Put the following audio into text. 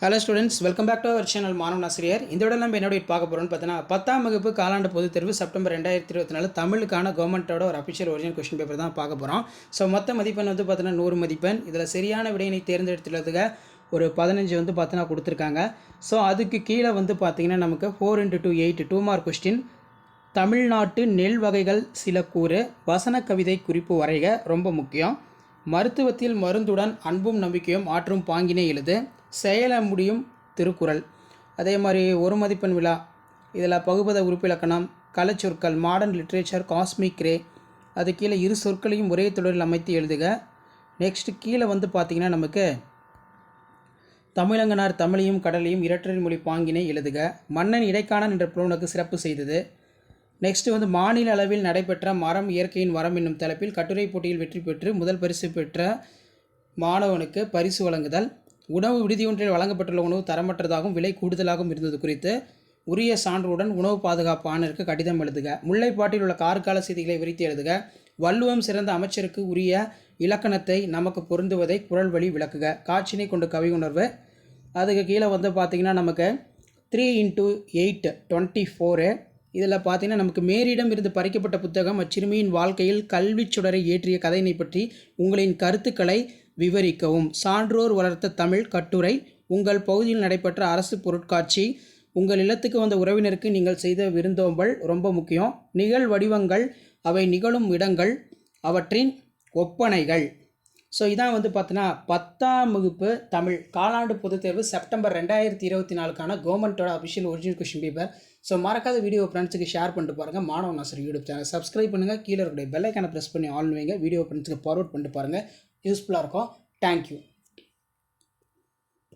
Hello students, welcome back to our channel மாணவன் ஆசிரியர். இந்த விட நம்ம என்னோட பார்க்க போகிறோம்னு பார்த்தீங்கன்னா 10ஆம் வகுப்பு காலாண்டு பொதுத் தேர்வு செப்டம்பர் 2024 தமிழுக்கான கவர்மெண்ட்டோட ஒரு அஃபிஷியல் ஒரிஜினல் கொஸ்டின் பேப்பர் தான் பார்க்க போகிறோம். ஸோ மொத்த மதிப்பெண் வந்து பார்த்தீங்கன்னா 100 மதிப்பெண். இதில் சரியான விடையினை தேர்ந்தெடுத்துள்ளதுக்கு ஒரு 15 வந்து பார்த்தீங்கன்னா கொடுத்துருக்காங்க. ஸோ அதுக்கு கீழே வந்து பார்த்தீங்கன்னா நமக்கு 4 × 2 8 2 மார்க் கொஸ்டின். தமிழ்நாட்டு நெல் வகைகள் சில கூறு, வசன கவிதை குறிப்பு வரைக ரொம்ப முக்கியம். மருத்துவத்தில் மருந்துடன் அன்பும் நம்பிக்கையும் ஆற்றும் பாங்கினை எழுது, செயல முடியும் திருக்குறள். அதே மாதிரி ஒரு மதிப்பெண் விழா, இதில் பகுபத உறுப்பிலக்கணம், கலைச்சொற்கள், மாடர்ன் லிட்ரேச்சர், காஸ்மிக் ரே. அது கீழே இரு சொற்களையும் ஒரே தொடரில் அமைத்து எழுதுக. நெக்ஸ்ட் கீழே வந்து பார்த்திங்கன்னா நமக்கு தமிழங்கனார் தமிழையும் கடலையும் இரட்டை மொழி பாங்கினை எழுதுக. மன்னன் இடைக்காணன் என்ற புலவனுக்கு சிறப்பு செய்தது. நெக்ஸ்ட் வந்து மாநில அளவில் நடைபெற்ற மரம் இயற்கையின் வரம் என்னும் தலைப்பில் கட்டுரை போட்டியில் வெற்றி பெற்று முதல் பரிசு பெற்ற மாணவனுக்கு பரிசு வழங்குதல். உணவு விடுதியொன்றில் வழங்கப்பட்டுள்ள உணவு தரமற்றதாகவும் விலை கூடுதலாகவும் இருந்தது குறித்து உரிய சான்றுடன் உணவு பாதுகாப்பு ஆணையருக்கு கடிதம் எழுதுக. முல்லைப்பாட்டில் உள்ள கார்கால செய்திகளை விரித்து எழுதுக. வள்ளுவம் சிறந்த அமைச்சருக்கு உரிய இலக்கணத்தை நமக்கு பொருந்துவதை குரல் வழி விளக்குக. காட்சினை கொண்டு கவி உணர்வு. அதுக்கு கீழே வந்து பார்த்திங்கன்னா நமக்கு 3 × 8 24. இதில் பார்த்திங்கன்னா நமக்கு மேரியிடம் இருந்து பறிக்கப்பட்ட புத்தகம் அச்சிறுமியின் வாழ்க்கையில் கல்வி சுடரை ஏற்றிய கதையினை பற்றி உங்களின் கருத்துக்களை விவரிக்கவும். சான்றோர் வளர்த்த தமிழ் கட்டுரை, உங்கள் பகுதியில் நடைபெற்ற அரசு பொருட்காட்சி, உங்கள் இல்லத்துக்கு வந்த உறவினருக்கு நீங்கள் செய்த விருந்தோம்பல் ரொம்ப முக்கியம். நிகழ் வடிவங்கள், அவை நிகழும் இடங்கள், அவற்றின் ஒப்பனைகள். ஸோ இதான் வந்து பார்த்தீங்கன்னா 10ஆம் வகுப்பு தமிழ் காலாண்டு பொதுத் தேர்வு செப்டம்பர் 2024 கவர்மெண்ட்டோட official original question paper. So மறக்காத வீடியோ ஃப்ரெண்ட்ஸுக்கு ஷேர் பண்ணிட்டு பாருங்கள். மாணவன் ஆசிரியர் யூடியூப் சேனல் சப்ஸ்கிரைப் பண்ணுங்கள். கீழே இருக்கிற பெல் ஐக்கானை ப்ரெஸ் பண்ணி ஆன் வைங்க. வீடியோ ஃப்ரெண்ட்ஸுக்கு ஃபார்வர்ட் பண்ணிட்டு பாருங்கள். யூஸ்ஃபுல்லாக இருக்கும். தேங்க்யூ.